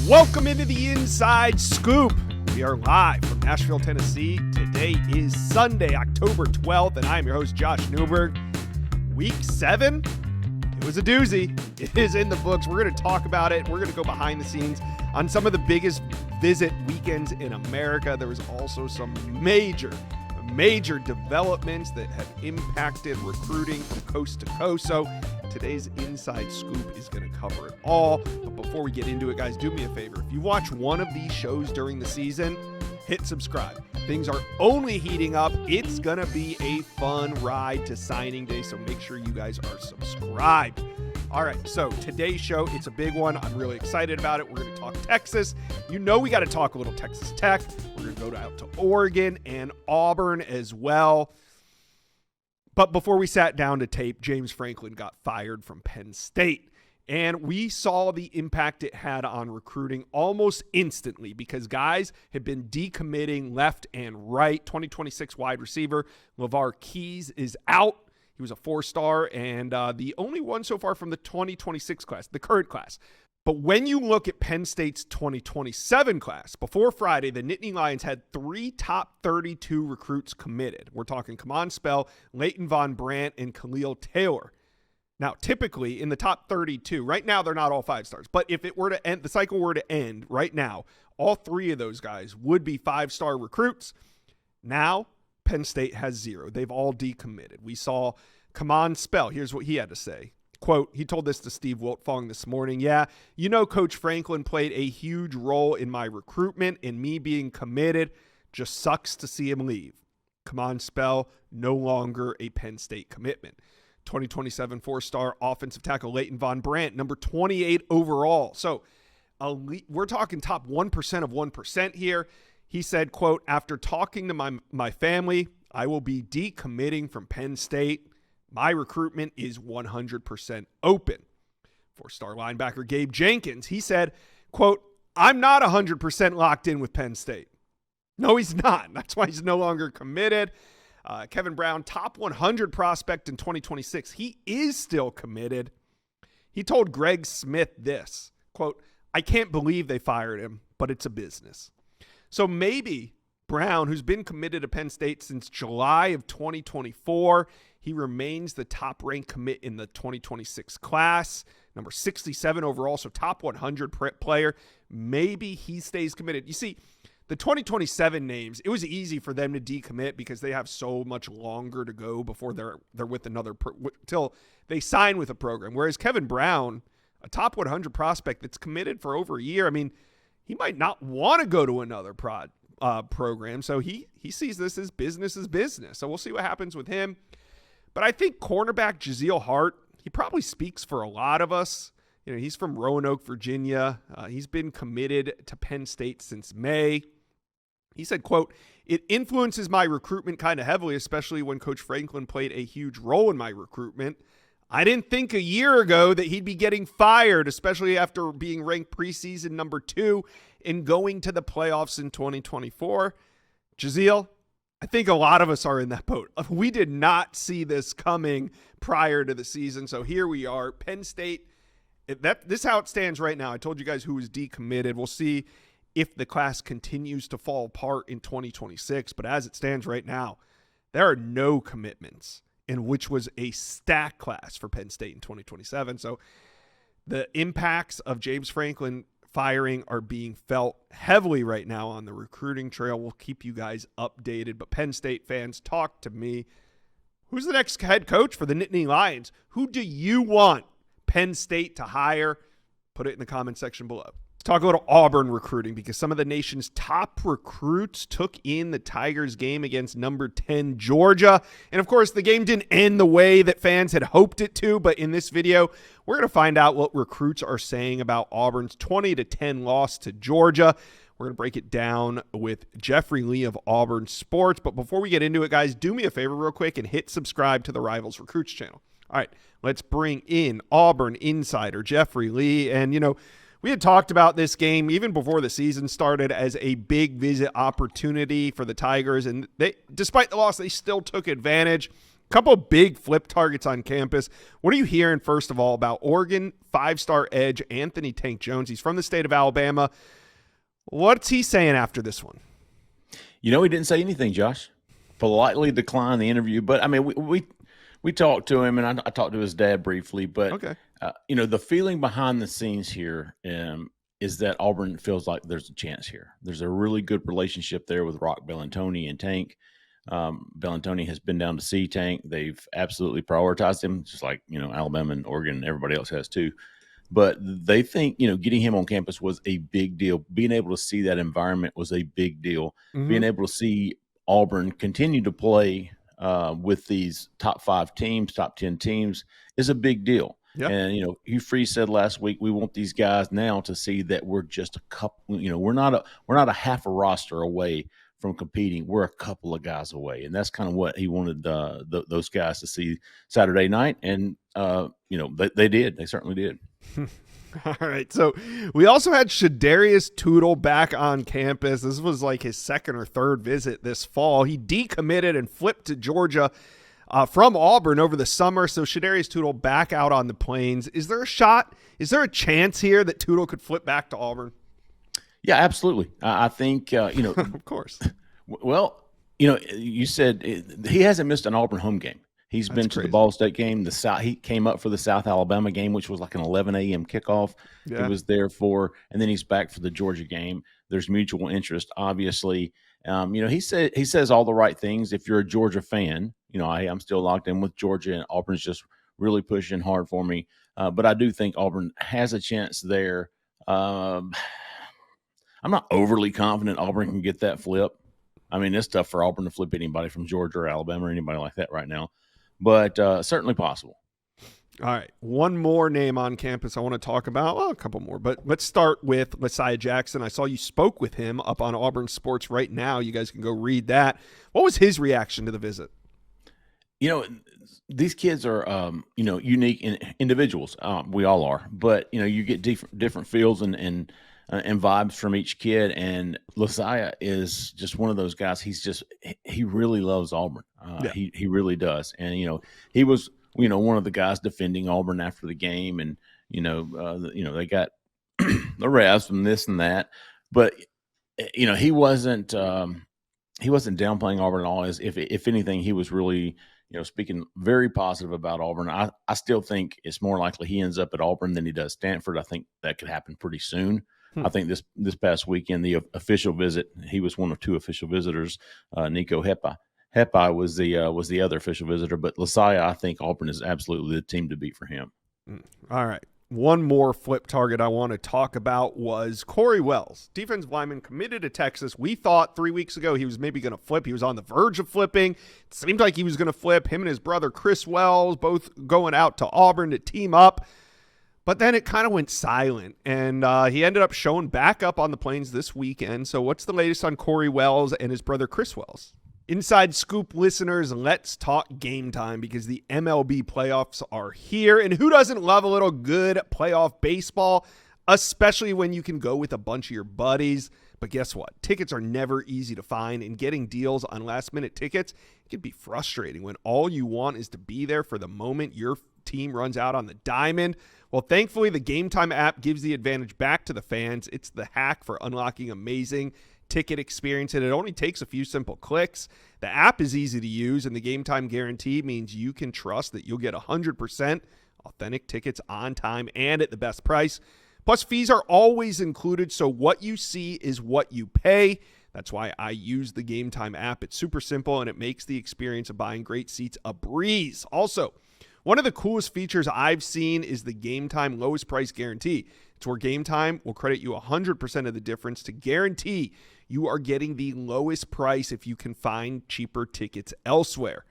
Welcome into the Inside Scoop. We are live from Nashville, Tennessee. Today is Sunday, October 12th, and I'm your host, Josh Newberg. Week 7, it was a doozy. It is in the books. We're going to talk about it. We're going to go behind the scenes on some of the biggest visit weekends in America. There was also some major developments that have impacted recruiting from coast to coast. So today's Inside Scoop is going to cover it all. But before we get into it, guys, do me a favor. If you watch one of these shows during the season, hit subscribe. Things are only heating up. It's going to be a fun ride to signing day, so make sure you guys are subscribed. All right, so today's show, it's a big one. I'm really excited about it. We're going to talk Texas. You know we got to talk a little Texas Tech. We're going to go out to Oregon and Auburn as well. But before we sat down to tape, James Franklin got fired from Penn State. And we saw the impact it had on recruiting almost instantly because guys have been decommitting left and right. 2026 wide receiver LeVar Keys is out. He was a 4-star and the only one so far from the 2026 class, the current class. But when you look at Penn State's 2027 class, before Friday, the Nittany Lions had 3 top 32 recruits committed. We're talking Kamon Spell, Leighton Von Brandt, and Khalil Taylor. Now, typically in the top 32, right now they're not all 5-stars, but if it were to end, the cycle were to end right now, all 3 of those guys would be 5-star recruits. Now, Penn State has 0. They've all decommitted. We saw Kamon Spell. Here's what he had to say. Quote, he told this to Steve Wiltfong this morning. Yeah, you know, Coach Franklin played a huge role in my recruitment and me being committed. Just sucks to see him leave. Kamon Spell, no longer a Penn State commitment. 2027 4-star offensive tackle Leighton Von Brandt, number 28 overall. So we're talking top 1% of 1% here. He said, quote, after talking to my family, I will be decommitting from Penn State. My recruitment is 100% open. 4-star linebacker Gabe Jenkins, he said, quote, I'm not 100% locked in with Penn State. No, he's not. That's why he's no longer committed. Kevin Brown, top 100 prospect in 2026. He is still committed. He told Greg Smith this, quote, I can't believe they fired him, but it's a business. So maybe Brown, who's been committed to Penn State since July of 2024, he remains the top-ranked commit in the 2026 class, number 67 overall, so top 100 player. Maybe he stays committed. You see, the 2027 names, it was easy for them to decommit because they have so much longer to go before they're with another till they sign with a program. Whereas Kevin Brown, a top 100 prospect that's committed for over a year, I mean, he might not want to go to another program, so he sees this as business. So we'll see what happens with him. But I think cornerback Jaziel Hart, he probably speaks for a lot of us. You know, he's from Roanoke, Virginia. He's been committed to Penn State since May. He said, quote, it influences my recruitment kind of heavily, especially when Coach Franklin played a huge role in my recruitment. I didn't think a year ago that he'd be getting fired, especially after being ranked preseason number 2 and going to the playoffs in 2024. Jaziel, I think a lot of us are in that boat. We did not see this coming prior to the season. So here we are. Penn State, this is how it stands right now. I told you guys who was decommitted. We'll see if the class continues to fall apart in 2026. But as it stands right now, there are no commitments, in which was a stacked class for Penn State in 2027. So the impacts of James Franklin firing are being felt heavily right now on the recruiting trail. We'll keep you guys updated. But Penn State fans, talk to me. Who's the next head coach for the Nittany Lions? Who do you want Penn State to hire? Put it in the comment section below. Let's talk a little Auburn recruiting because some of the nation's top recruits took in the Tigers game against number 10 Georgia. And of course, the game didn't end the way that fans had hoped it to. But in this video, we're going to find out what recruits are saying about Auburn's 20-10 loss to Georgia. We're going to break it down with Jeffrey Lee of Auburn Sports. But before we get into it, guys, do me a favor real quick and hit subscribe to the Rivals Recruits channel. All right, let's bring in Auburn insider Jeffrey Lee. And, you know, we had talked about this game even before the season started as a big visit opportunity for the Tigers. And they, despite the loss, they still took advantage. couple of big flip targets on campus. What are you hearing, first of all, about Oregon 5-star edge Anthony Tank Jones? He's from the state of Alabama. What's he saying after this one? He didn't say anything, Josh. Politely declined the interview. But, I mean, we talked to him, and I talked to his dad briefly. But, okay. The feeling behind the scenes here is that Auburn feels like there's a chance here. There's a really good relationship there with Rock Bellantoni and Tank. Bellantoni has been down to see Tank. They've absolutely prioritized him, just like, Alabama and Oregon and everybody else has too. But they think, getting him on campus was a big deal. Being able to see that environment was a big deal. Mm-hmm. Being able to see Auburn continue to play with these top 5 teams, top 10 teams is a big deal. Yep. And, Hugh Freeze said last week, we want these guys now to see that we're just a couple, we're not a half a roster away from competing. We're a couple of guys away. And that's kind of what he wanted those guys to see Saturday night. And, they did. They certainly did. All right. So we also had Shadarius Tootle back on campus. This was like his second or third visit this fall. He decommitted and flipped to Georgia from Auburn over the summer. So Shadarius Tootle back out on the Plains. Is there a shot? Is there a chance here that Tootle could flip back to Auburn? Yeah, absolutely. I think, of course. Well, you said he hasn't missed an Auburn home game. He's been to the Ball State game. He came up for the South Alabama game, which was like an 11 a.m. kickoff. Yeah. He was there and then he's back for the Georgia game. There's mutual interest, obviously. He says all the right things. If you're a Georgia fan, I'm still locked in with Georgia, and Auburn's just really pushing hard for me. But I do think Auburn has a chance there. I'm not overly confident Auburn can get that flip. I mean, it's tough for Auburn to flip anybody from Georgia or Alabama or anybody like that right now. But certainly possible. All right. One more name on campus I want to talk about. Well, a couple more, but let's start with Messiah Jackson. I saw you spoke with him up on Auburn Sports right now. You guys can go read that. What was his reaction to the visit? These kids are, unique individuals. We all are. But, you get different feels and vibes from each kid. And Messiah is just one of those guys. He really loves Auburn. He really does. And, he was, one of the guys defending Auburn after the game. And, they got the refs and this and that. But, he wasn't downplaying Auburn at all. If anything, he was really, speaking very positive about Auburn. I still think it's more likely he ends up at Auburn than he does Stanford. I think that could happen pretty soon. I think this past weekend, the official visit, he was one of 2 official visitors. Nico Hepa was the other official visitor, but Messiah, I think Auburn is absolutely the team to beat for him. All right. One more flip target I want to talk about was Corey Wells, defensive lineman committed to Texas. We thought 3 weeks ago he was maybe going to flip. He was on the verge of flipping. It seemed like he was going to flip. Him and his brother Chris Wells both going out to Auburn to team up. But then it kind of went silent, and he ended up showing back up on the Plains this weekend. So what's the latest on Corey Wells and his brother Chris Wells? Inside Scoop listeners, let's talk game time because the MLB playoffs are here. And who doesn't love a little good playoff baseball, especially when you can go with a bunch of your buddies? But guess what? Tickets are never easy to find, and getting deals on last-minute tickets can be frustrating when all you want is to be there for the moment your team runs out on the diamond. Well, thankfully, the Game Time app gives the advantage back to the fans. It's the hack for unlocking amazing ticket experience, and it only takes a few simple clicks. The app is easy to use, and the Game Time guarantee means you can trust that you'll get 100% authentic tickets on time and at the best price. Plus, fees are always included, so what you see is what you pay. That's why I use the Game Time app. It's super simple, and it makes the experience of buying great seats a breeze. Also, one of the coolest features I've seen is the Game Time lowest price guarantee. It's where Game Time will credit you 100% of the difference to guarantee you are getting the lowest price if you can find cheaper tickets elsewhere.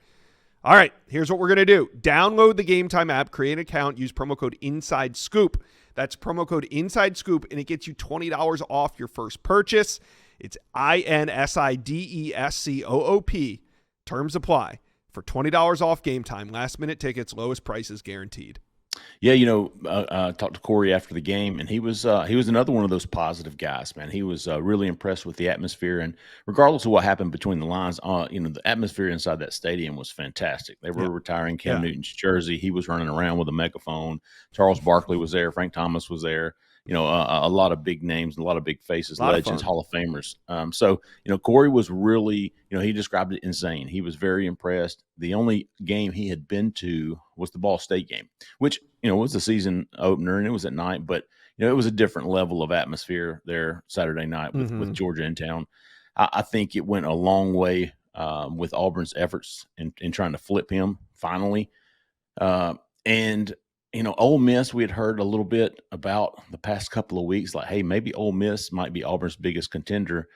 All right, here's what we're going to do. Download the Game Time app, create an account, use promo code INSIDESCOOP. That's promo code INSIDESCOOP, and it gets you $20 off your first purchase. It's INSIDESCOOP. Terms apply. For $20 off Game Time, last-minute tickets, lowest prices guaranteed. Yeah, talked to Corey after the game, and he was another one of those positive guys, man. He was really impressed with the atmosphere, and regardless of what happened between the lines, the atmosphere inside that stadium was fantastic. They Yeah. were retiring Cam Yeah. Newton's jersey. He was running around with a megaphone. Charles Barkley was there. Frank Thomas was there. A lot of big names, a lot of big faces, A lot of legends, fun. Hall of Famers. Corey was really, he described it insane. He was very impressed. The only game he had been to was the Ball State game, which, was the season opener, and it was at night, but, it was a different level of atmosphere there Saturday night with Georgia in town. I think it went a long way with Auburn's efforts in trying to flip him finally. And Ole Miss, we had heard a little bit about the past couple of weeks, like, hey, maybe Ole Miss might be Auburn's biggest contender.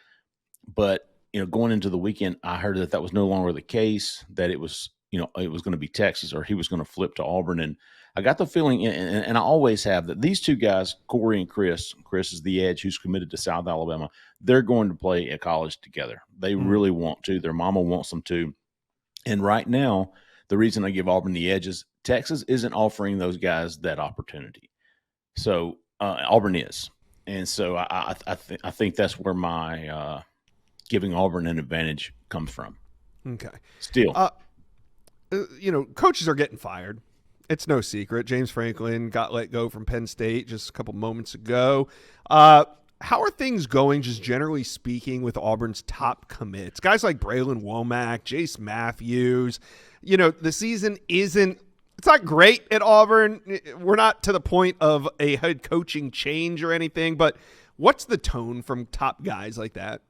But, going into the weekend, I heard that was no longer the case, that it was going to be Texas, or he was going to flip to Auburn. And I got the feeling, and I always have, that these two guys, Corey and Chris is the edge who's committed to South Alabama, they're going to play at college together. They really want to. Their mama wants them to. And right now, the reason I give Auburn the edge is Texas isn't offering those guys that opportunity. So Auburn is. And so I think that's where my giving Auburn an advantage comes from. Okay. Still. Coaches are getting fired. It's no secret. James Franklin got let go from Penn State just a couple moments ago. How are things going, just generally speaking, with Auburn's top commits? Guys like Braylon Womack, Jace Matthews. The season it's not great at Auburn. We're not to the point of a head coaching change or anything, but what's the tone from top guys like that?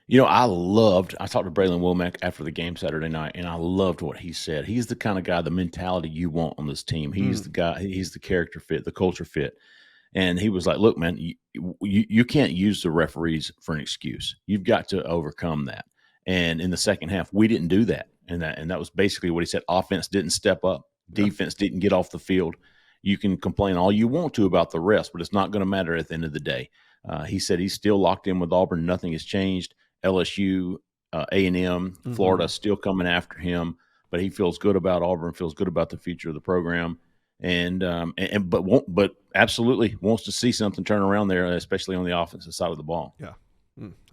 I talked to Braylon Womack after the game Saturday night, and I loved what he said. He's the kind of guy, the mentality you want on this team. He's the guy, he's the character fit, the culture fit. And he was like, look, man, you can't use the referees for an excuse. You've got to overcome that. And in the second half, we didn't do that. And that was basically what he said. Offense didn't step up. Defense didn't get off the field. You can complain all you want to about the rest, but it's not going to matter at the end of the day. He said he's still locked in with Auburn. Nothing has changed. LSU, A&M, Florida still coming after him, but he feels good about Auburn, feels good about the future of the program, but absolutely wants to see something turn around there, especially on the offensive side of the ball. Yeah.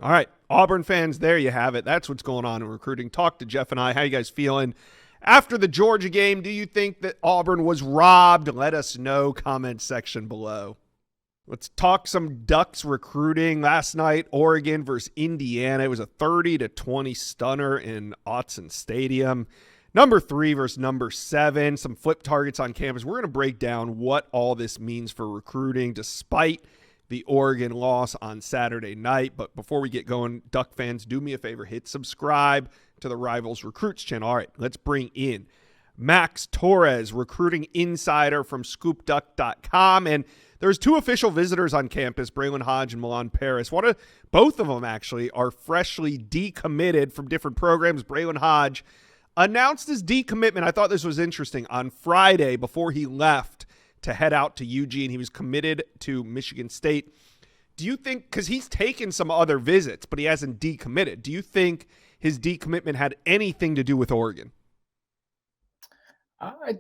All right, Auburn fans, there you have it. That's what's going on in recruiting. Talk to Jeff and I. How you guys feeling after the Georgia game? Do you think that Auburn was robbed? Let us know. Comment section below. Let's talk some Ducks recruiting. Last night, Oregon versus Indiana. It was a 30-20 stunner in Autzen Stadium. Number 3 versus number 7. Some flip targets on campus. We're going to break down what all this means for recruiting despite the Oregon loss on Saturday night. But before we get going, Duck fans, do me a favor. Hit subscribe to the Rivals Recruits channel. All right, let's bring in Max Torres, recruiting insider from ScoopDuck.com. And there's 2 official visitors on campus, Braylon Hodge and Milan Paris. Both of them, actually, are freshly decommitted from different programs. Braylon Hodge announced his decommitment. I thought this was interesting. On Friday, before he left to head out to Eugene, he was committed to Michigan State. Do you think, because he's taken some other visits, but he hasn't decommitted, do you think his decommitment had anything to do with Oregon?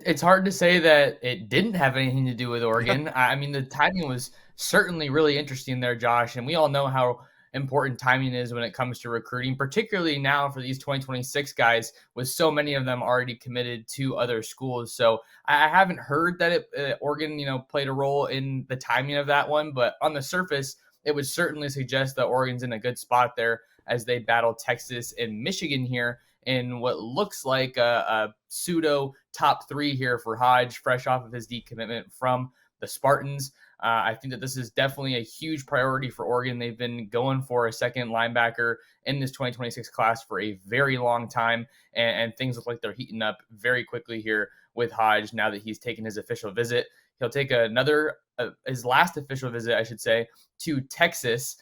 It's hard to say that it didn't have anything to do with Oregon. I mean, the timing was certainly really interesting there, Josh, and we all know how important timing is when it comes to recruiting, particularly now for these 2026 guys, with so many of them already committed to other schools. So I haven't heard that Oregon, played a role in the timing of that one, but on the surface, it would certainly suggest that Oregon's in a good spot there as they battle Texas and Michigan here in what looks like a pseudo top 3 here for Hodge, fresh off of his decommitment from the Spartans. I think that this is definitely a huge priority for Oregon. They've been going for a second linebacker in this 2026 class for a very long time, and things look like they're heating up very quickly here with Hodge now that he's taken his official visit. He'll take his last official visit, I should say, to Texas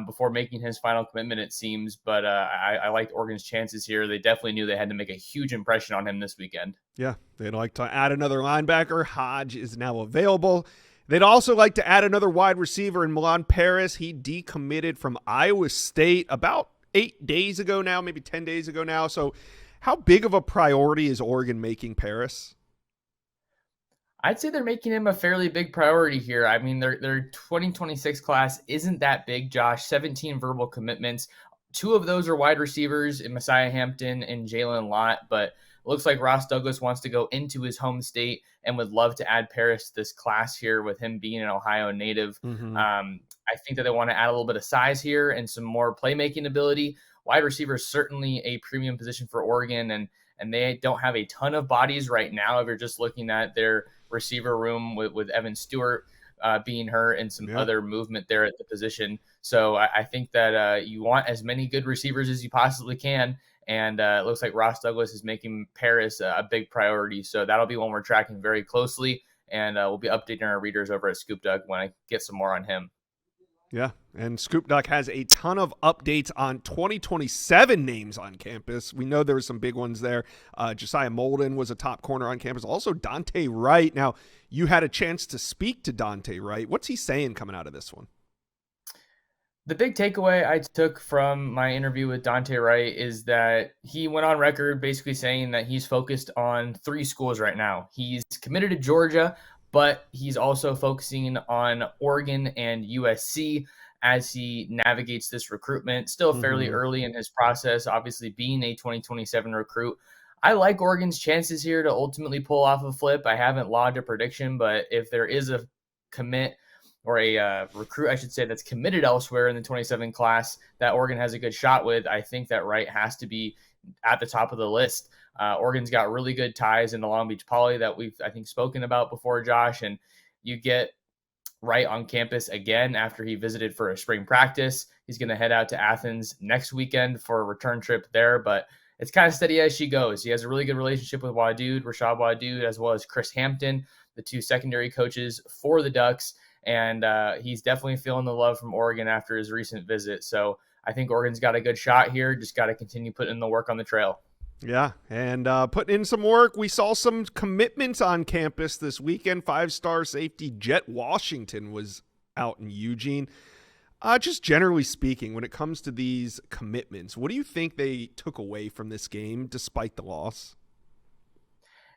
before making his final commitment, it seems. But I liked Oregon's chances here. They definitely knew they had to make a huge impression on him this weekend. Yeah, they'd like to add another linebacker. Hodge is now available. They'd also like to add another wide receiver in Milan Paris. He decommitted from Iowa State about 8 days ago now, maybe 10 days ago now. So how big of a priority is Oregon making Paris? I'd say they're making him a fairly big priority here. I mean, their 2026 class isn't that big, Josh. 17 verbal commitments. 2 of those are wide receivers in Messiah Hampton and Jalen Lott, but it looks like Ross Douglas wants to go into his home state and would love to add Paris to this class here with him being an Ohio native. Mm-hmm. I think that they want to add a little bit of size here and some more playmaking ability. Wide receiver is certainly a premium position for Oregon, and they don't have a ton of bodies right now. If you're just looking at their receiver room with Evan Stewart being hurt and some other movement there at the position. So I think that you want as many good receivers as you possibly can. And it looks like Ross Douglas is making Paris a big priority. So that'll be one we're tracking very closely. And we'll be updating our readers over at Scoop Duck when I get some more on him. Yeah, and Scoop Duck has a ton of updates on 2027 names on campus. We know there were some big ones there. Josiah Molden was a top corner on campus. Also, Dante Wright. Now, you had a chance to speak to Dante Wright. What's he saying coming out of this one? The big takeaway I took from my interview with Dante Wright is that he went on record basically saying that he's focused on 3 schools right now. He's committed to Georgia, but he's also focusing on Oregon and USC as he navigates this recruitment. Still fairly early in his process, obviously being a 2027 recruit. I like Oregon's chances here to ultimately pull off a flip. I haven't logged a prediction, but if there is a commit or a recruit, I should say, that's committed elsewhere in the 27 class that Oregon has a good shot with, I think that Wright has to be at the top of the list. Oregon's got really good ties in the Long Beach Poly that we've, I think, spoken about before, Josh, and you get Wright on campus again after he visited for a spring practice. He's going to head out to Athens next weekend for a return trip there, but it's kind of steady as she goes. He has a really good relationship with Rashad Wadood, as well as Chris Hampton, the 2 secondary coaches for the Ducks, and he's definitely feeling the love from Oregon after his recent visit. So I think Oregon's got a good shot here. Just got to continue putting in the work on the trail. Yeah, and putting in some work. We saw some commitments on campus this weekend. 5-star safety Jet Washington was out in Eugene. Just generally speaking, when it comes to these commitments, what do you think they took away from this game despite the loss?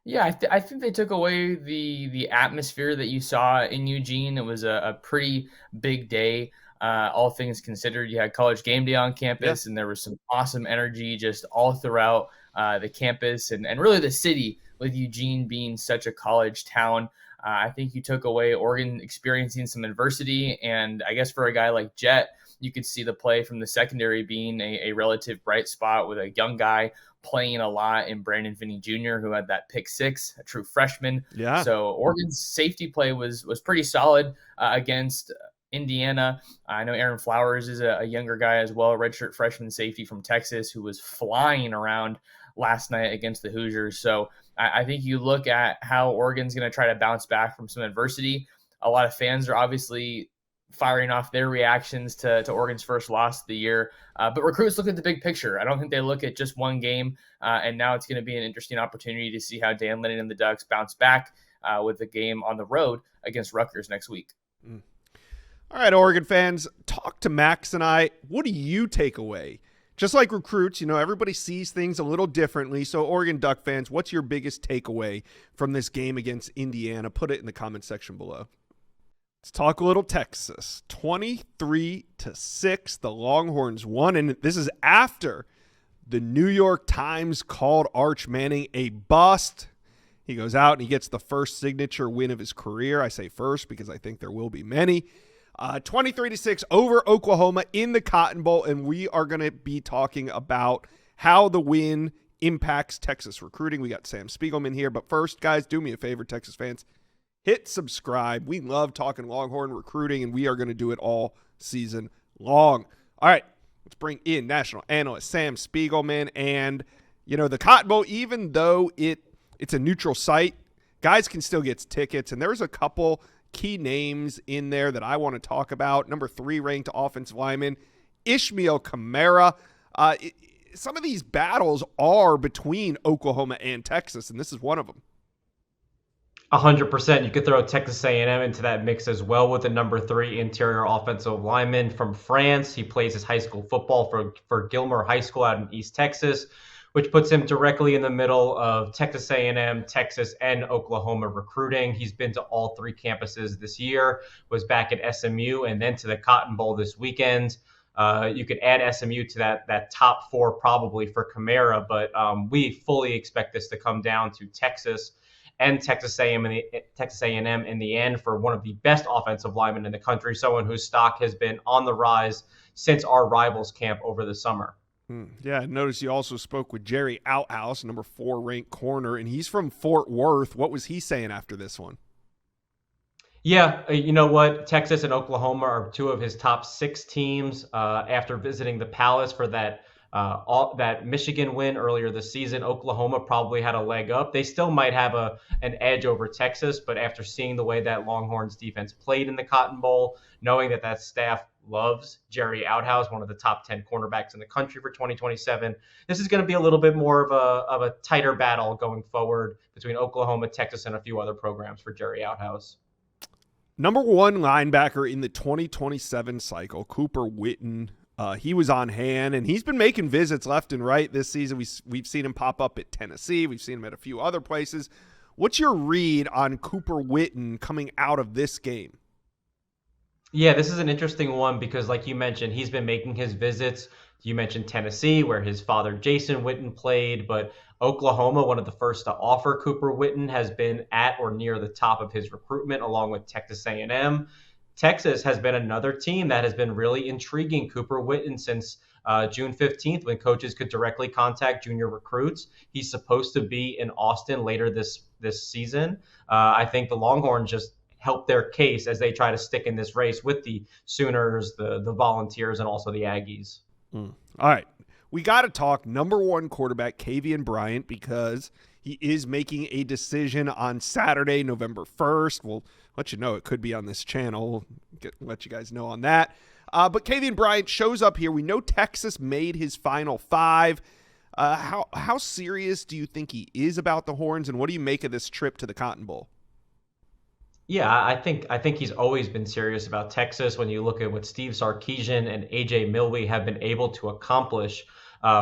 Yeah, I think they took away the atmosphere that you saw in Eugene. It was a pretty big day. All things considered, you had College Game Day on campus, and there was some awesome energy just all throughout the campus and really the city, with Eugene being such a college town. I think you took away Oregon experiencing some adversity, and I guess for a guy like Jet, you could see the play from the secondary being a relative bright spot with a young guy playing a lot in Brandon Finney Jr., who had that pick 6, a true freshman. Yeah. So Oregon's safety play was pretty solid against Indiana. I know Aaron Flowers is a younger guy as well, a redshirt freshman safety from Texas, who was flying around last night against the Hoosiers. So I think you look at how Oregon's going to try to bounce back from some adversity. A lot of fans are obviously firing off their reactions to Oregon's first loss of the year. But recruits look at the big picture. I don't think they look at just one game. And now it's going to be an interesting opportunity to see how Dan Lennon and the Ducks bounce back with the game on the road against Rutgers next week. All right, Oregon fans, talk to Max and I. What do you take away? Just like recruits, everybody sees things a little differently. So Oregon Duck fans, what's your biggest takeaway from this game against Indiana? Put it in the comment section below. Let's talk a little Texas. 23-6, the Longhorns won, and this is after the New York Times called Arch Manning a bust. He goes out and he gets the first signature win of his career. I say first because I think there will be many. 23-6 over Oklahoma in the Cotton Bowl, and we are going to be talking about how the win impacts Texas recruiting. We got Sam Spiegelman here, but first, guys, do me a favor, Texas fans. Hit subscribe. We love talking Longhorn recruiting, and we are going to do it all season long. All right, let's bring in national analyst Sam Spiegelman. And, the Cotton Bowl, even though it's a neutral site, guys can still get tickets, and there's a couple key names in there that I want to talk about. Number 3 ranked offensive lineman, Ishmael Kamara. Some of these battles are between Oklahoma and Texas, and this is one of them. 100%. You could throw Texas A&M into that mix as well with the number 3 interior offensive lineman from France. He plays his high school football for Gilmer High School out in East Texas. which puts him directly in the middle of Texas A&M, Texas, and Oklahoma recruiting. He's been to all three campuses this year, was back at SMU, and then to the Cotton Bowl this weekend. You could add SMU to that top four probably for Kamara, but we fully expect this to come down to Texas and Texas A&M in the end for one of the best offensive linemen in the country, someone whose stock has been on the rise since our rivals camp over the summer. Yeah, I noticed you also spoke with Jerry Outhouse, number 4 ranked corner, and he's from Fort Worth. What was he saying after this one? Yeah, you know what? Texas and Oklahoma are two of his top 6 teams. After visiting the Palace for that Michigan win earlier this season, Oklahoma probably had a leg up. They still might have an edge over Texas, but after seeing the way that Longhorns defense played in the Cotton Bowl, knowing that staff loves Jerry Outhouse, one of the top 10 cornerbacks in the country for 2027, this is going to be a little bit more of a tighter battle going forward between Oklahoma, Texas, and a few other programs for Jerry Outhouse. Number 1 linebacker in the 2027 cycle, Cooper Witten. He was on hand, and he's been making visits left and right this season. We've seen him pop up at Tennessee. We've seen him at a few other places. What's your read on Cooper Witten coming out of this game? Yeah, this is an interesting one because, like you mentioned, he's been making his visits. You mentioned Tennessee, where his father, Jason Witten, played, but Oklahoma, one of the first to offer Cooper Witten, has been at or near the top of his recruitment, along with Texas A&M. Texas has been another team that has been really intriguing Cooper Witten since June 15th, when coaches could directly contact junior recruits. He's supposed to be in Austin later this season. I think the Longhorns just help their case as they try to stick in this race with the Sooners, the Volunteers, and also the Aggies. All right. We got to talk number 1 quarterback, Kavian Bryant, because he is making a decision on Saturday, November 1st. We'll let you know. It could be on this channel. Let you guys know on that. But Kavian Bryant shows up here. We know Texas made his final 5. How serious do you think he is about the Horns, and what do you make of this trip to the Cotton Bowl? Yeah, I think he's always been serious about Texas. When you look at what Steve Sarkisian and AJ Milwee have been able to accomplish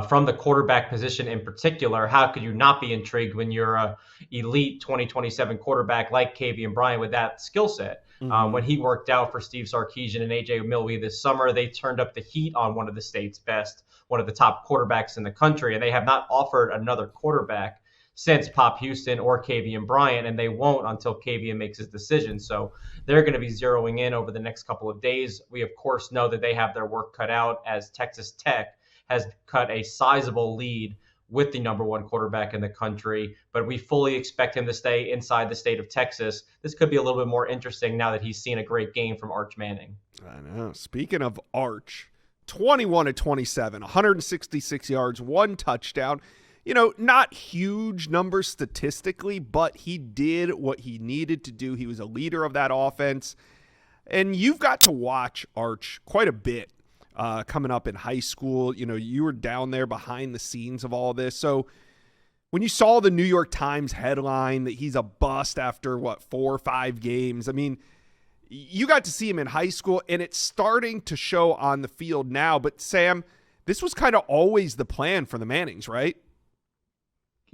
from the quarterback position in particular, how could you not be intrigued when you're a elite 2027 quarterback like Kavian Bryant with that skill set? When he worked out for Steve Sarkisian and AJ Milwee this summer, they turned up the heat on one of the state's best, one of the top quarterbacks in the country, and they have not offered another quarterback since Pop Houston or Kavian Bryant, and they won't until Kavian makes his decision. So they're going to be zeroing in over the next couple of days. We, of course, know that they have their work cut out, as Texas Tech has cut a sizable lead with the number 1 quarterback in the country, but we fully expect him to stay inside the state of Texas. This could be a little bit more interesting now that he's seen a great game from Arch Manning. I know. Speaking of Arch, 21-27, 166 yards, 1 touchdown. You know, not huge numbers statistically, but he did what he needed to do. He was a leader of that offense. And you've got to watch Arch quite a bit coming up in high school. You know, you were down there behind the scenes of all this. So when you saw the New York Times headline that he's a bust after, 4 or 5 games, I mean, you got to see him in high school, and it's starting to show on the field now. But, Sam, this was kind of always the plan for the Mannings, right?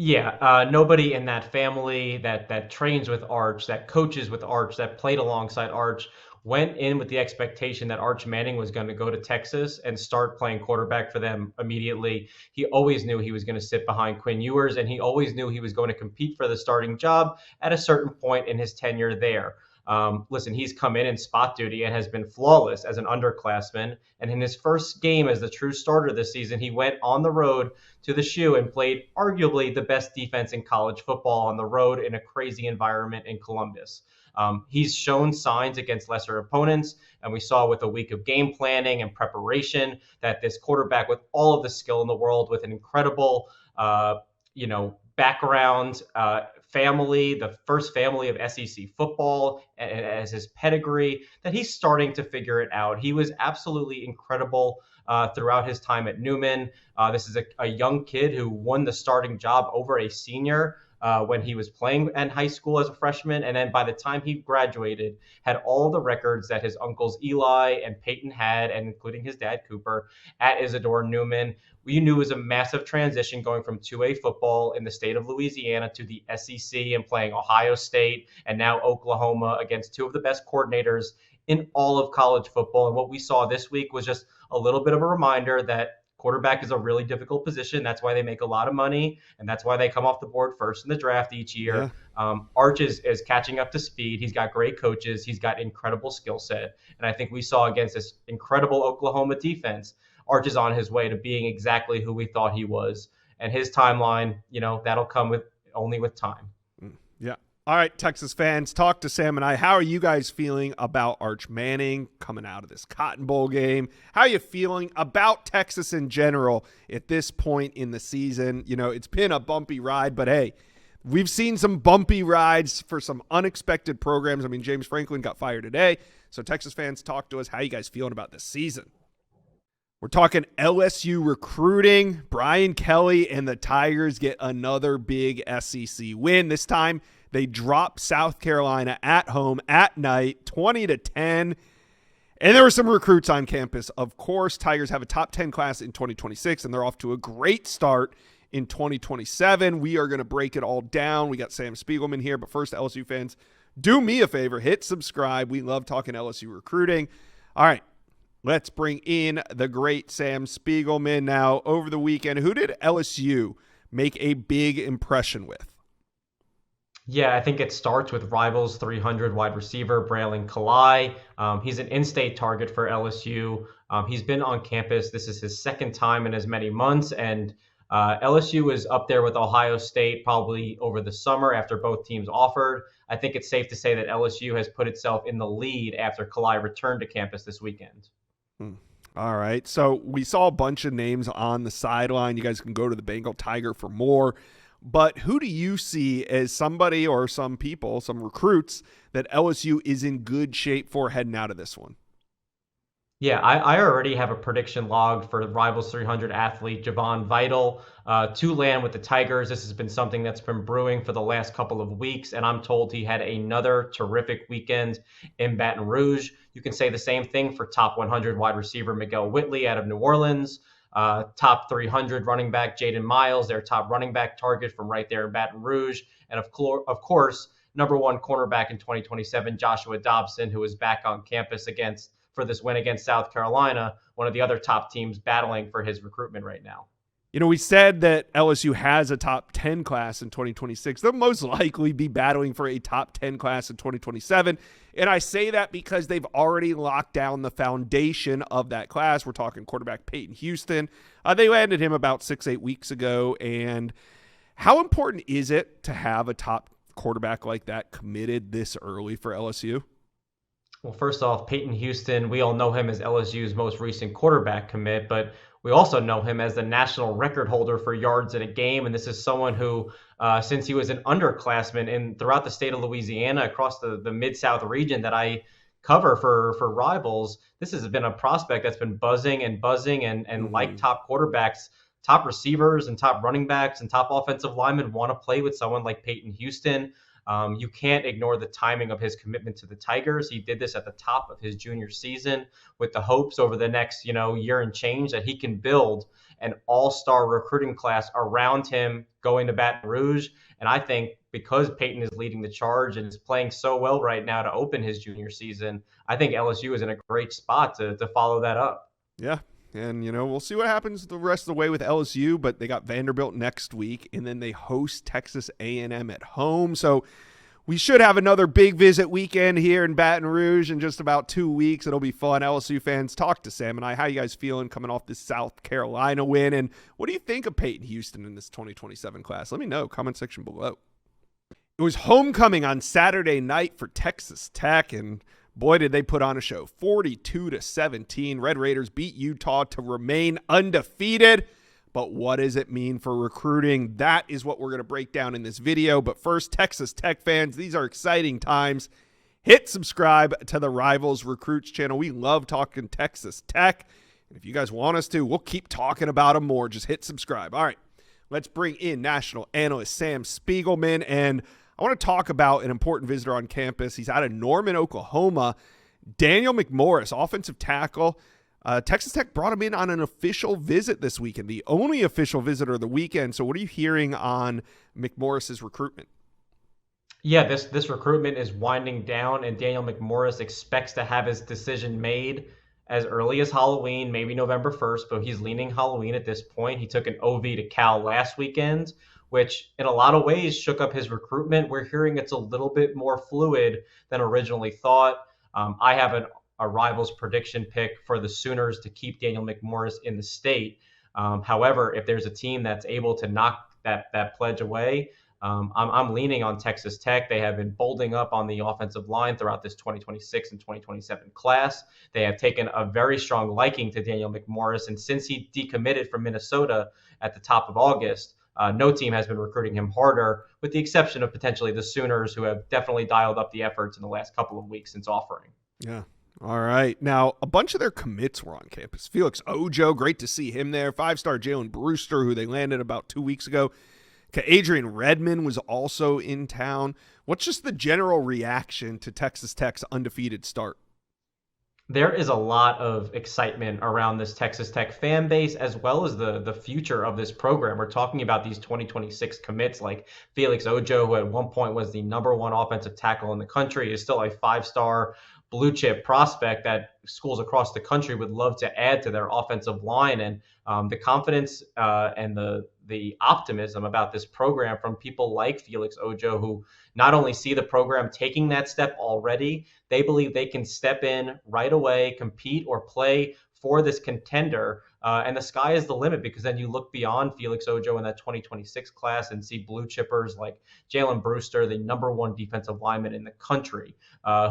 Yeah, nobody in that family that trains with Arch, that coaches with Arch, that played alongside Arch, went in with the expectation that Arch Manning was going to go to Texas and start playing quarterback for them immediately. He always knew he was going to sit behind Quinn Ewers, and he always knew he was going to compete for the starting job at a certain point in his tenure there. Listen, he's come in spot duty and has been flawless as an underclassman. And in his first game as the true starter this season, he went on the road to the Shoe and played arguably the best defense in college football on the road in a crazy environment in Columbus. He's shown signs against lesser opponents, and we saw with a week of game planning and preparation that this quarterback with all of the skill in the world, with an incredible, background, family, the first family of SEC football as his pedigree, that he's starting to figure it out. He was absolutely incredible throughout his time at Newman. This is a young kid who won the starting job over a senior. when he was playing in high school as a freshman. And then by the time he graduated, had all the records that his uncles Eli and Peyton had, and including his dad Cooper, at Isidore Newman. We knew it was a massive transition going from 2A football in the state of Louisiana to the SEC and playing Ohio State and now Oklahoma against two of the best coordinators in all of college football. And what we saw this week was just a little bit of a reminder that quarterback is a really difficult position. That's why they make a lot of money, and that's why they come off the board first in the draft each year. Yeah. Arch is catching up to speed. He's got great coaches. He's got incredible skill set. And I think we saw against this incredible Oklahoma defense, Arch is on his way to being exactly who we thought he was. And his timeline, that'll come only with time. Yeah. All right, Texas fans, talk to Sam and I. How are you guys feeling about Arch Manning coming out of this Cotton Bowl game? How are you feeling about Texas in general at this point in the season? It's been a bumpy ride, but hey, we've seen some bumpy rides for some unexpected programs. I mean, James Franklin got fired today. So Texas fans, talk to us. How are you guys feeling about this season? We're talking LSU recruiting. Brian Kelly and the Tigers get another big SEC win. This time they drop South Carolina at home at night, 20-10. And there were some recruits on campus. Of course, Tigers have a top 10 class in 2026, and they're off to a great start in 2027. We are going to break it all down. We got Sam Spiegelman here. But first, LSU fans, do me a favor. Hit subscribe. We love talking LSU recruiting. All right. Let's bring in the great Sam Spiegelman. Now, over the weekend, who did LSU make a big impression with? Yeah, I think it starts with Rivals 300 wide receiver Braylon Kalai. He's an in-state target for LSU. He's been on campus. This is his second time in as many months, and LSU is up there with Ohio State probably over the summer after both teams offered. I think it's safe to say that LSU has put itself in the lead after Kalai returned to campus this weekend. All right. So we saw a bunch of names on the sideline. You guys can go to the Bengal Tiger for more. But who do you see as somebody or some people, some recruits that LSU is in good shape for heading out of this one? Yeah, I already have a prediction log for Rivals 300 athlete Javon Vital to land with the Tigers. This has been something that's been brewing for the last couple of weeks, and I'm told he had another terrific weekend in Baton Rouge. You can say the same thing for top 100 wide receiver Miguel Whitley out of New Orleans, top 300 running back Jaden Miles, their top running back target from right there in Baton Rouge, and of course, number one cornerback in 2027, Joshua Dobson, who is back on campus for this win against South Carolina, one of the other top teams battling for his recruitment right now. We said that LSU has a top 10 class in 2026. They'll most likely be battling for a top 10 class in 2027. And I say that because they've already locked down the foundation of that class. We're talking quarterback Peyton Houston. They landed him about 6-8 weeks ago. And how important is it to have a top quarterback like that committed this early for LSU? Well, first off, Peyton Houston, we all know him as LSU's most recent quarterback commit, but we also know him as the national record holder for yards in a game. And this is someone who, since he was an underclassman throughout the state of Louisiana, across the Mid-South region that I cover for Rivals, this has been a prospect that's been buzzing and like top quarterbacks, top receivers and top running backs and top offensive linemen want to play with someone like Peyton Houston. You can't ignore the timing of his commitment to the Tigers. He did this at the top of his junior season with the hopes over the next, year and change that he can build an all-star recruiting class around him going to Baton Rouge. And I think because Peyton is leading the charge and is playing so well right now to open his junior season, I think LSU is in a great spot to follow that up. Yeah. And, we'll see what happens the rest of the way with LSU, but they got Vanderbilt next week, and then they host Texas A&M at home. So we should have another big visit weekend here in Baton Rouge in just about 2 weeks. It'll be fun. LSU fans, talk to Sam and I. How you guys feeling coming off this South Carolina win? And what do you think of Peyton Houston in this 2027 class? Let me know. Comment section below. It was homecoming on Saturday night for Texas Tech, and boy, did they put on a show. 42-17. Red Raiders beat Utah to remain undefeated. But what does it mean for recruiting? That is what we're going to break down in this video. But first, Texas Tech fans, these are exciting times. Hit subscribe to the Rivals Recruits channel. We love talking Texas Tech. And if you guys want us to, we'll keep talking about them more. Just hit subscribe. All right, let's bring in national analyst Sam Spiegelman. And I want to talk about an important visitor on campus. He's out of Norman, Oklahoma. Daniel McMorris, offensive tackle. Texas Tech brought him in on an official visit this weekend, the only official visitor of the weekend. So what are you hearing on McMorris's recruitment? Yeah, this recruitment is winding down, and Daniel McMorris expects to have his decision made as early as Halloween, maybe November 1st, but he's leaning Halloween at this point. He took an OV to Cal last weekend, which in a lot of ways shook up his recruitment. We're hearing it's a little bit more fluid than originally thought. I have a Rivals prediction pick for the Sooners to keep Daniel McMorris in the state. However, if there's a team that's able to knock that pledge away, I'm leaning on Texas Tech. They have been bolding up on the offensive line throughout this 2026 and 2027 class. They have taken a very strong liking to Daniel McMorris, and since he decommitted from Minnesota at the top of August, no team has been recruiting him harder, with the exception of potentially the Sooners, who have definitely dialed up the efforts in the last couple of weeks since offering. Yeah. All right. Now, a bunch of their commits were on campus. Felix Ojo, great to see him there. 5-star Jalen Brewster, who they landed about 2 weeks ago. Adrian Redmond was also in town. What's just the general reaction to Texas Tech's undefeated start? There is a lot of excitement around this Texas Tech fan base, as well as the future of this program. We're talking about these 2026 commits like Felix Ojo, who at one point was the #1 offensive tackle in the country, is still a 5-star blue chip prospect that schools across the country would love to add to their offensive line. And the confidence and the optimism about this program from people like Felix Ojo, who not only see the program taking that step already, they believe they can step in right away, compete or play for this contender. And the sky is the limit, because then you look beyond Felix Ojo in that 2026 class and see blue chippers like Jalen Brewster, the #1 defensive lineman in the country,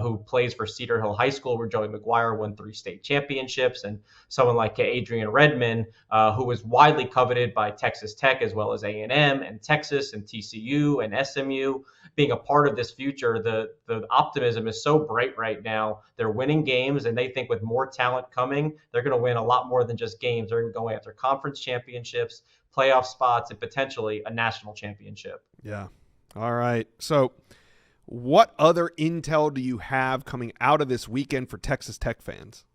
who plays for Cedar Hill High School, where Joey McGuire won 3 state championships, and someone like Adrian Redmond, who was widely coveted by Texas Tech, as well as A&M and Texas and TCU and SMU. Being a part of this future, the optimism is so bright right now. They're winning games, and they think with more talent coming, they're going to win a lot more than just games. They're going to go after conference championships, playoff spots, and potentially a national championship. Yeah. All right. So what other intel do you have coming out of this weekend for Texas Tech fans?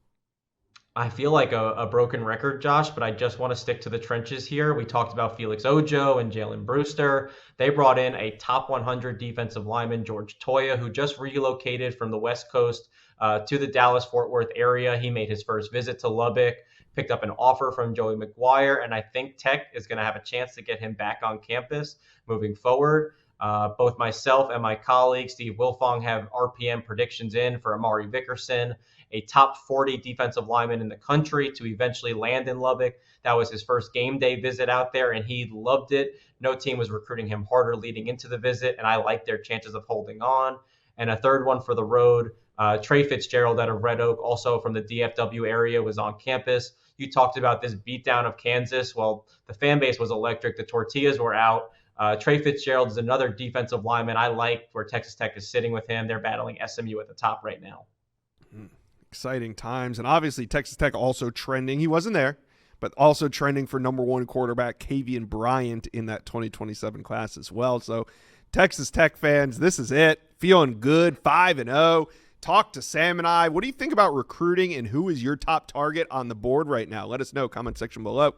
I feel like a broken record, Josh, but I just want to stick to the trenches here. We talked about Felix Ojo and Jalen Brewster. They brought in a top 100 defensive lineman, George Toya, who just relocated from the West Coast to the Dallas-Fort Worth area. He made his first visit to Lubbock, picked up an offer from Joey McGuire, and I think Tech is going to have a chance to get him back on campus moving forward. Both myself and my colleague, Steve Wilfong, have RPM predictions in for Amari Vickerson, a top 40 defensive lineman in the country, to eventually land in Lubbock. That was his first game day visit out there, and he loved it. No team was recruiting him harder leading into the visit, and I like their chances of holding on. And a third one for the road, Trey Fitzgerald out of Red Oak, also from the DFW area, was on campus. You talked about this beatdown of Kansas. Well, the fan base was electric. The tortillas were out. Trey Fitzgerald is another defensive lineman I like, where Texas Tech is sitting with him. They're battling SMU at the top right now. Exciting times. And obviously Texas Tech also trending. He wasn't there, but also trending for #1 quarterback Kavian Bryant in that 2027 class as well. So Texas Tech fans, this is it. Feeling good, 5-0. Talk to Sam and I. What do you think about recruiting, and who is your top target on the board right now? Let us know. Comment section below.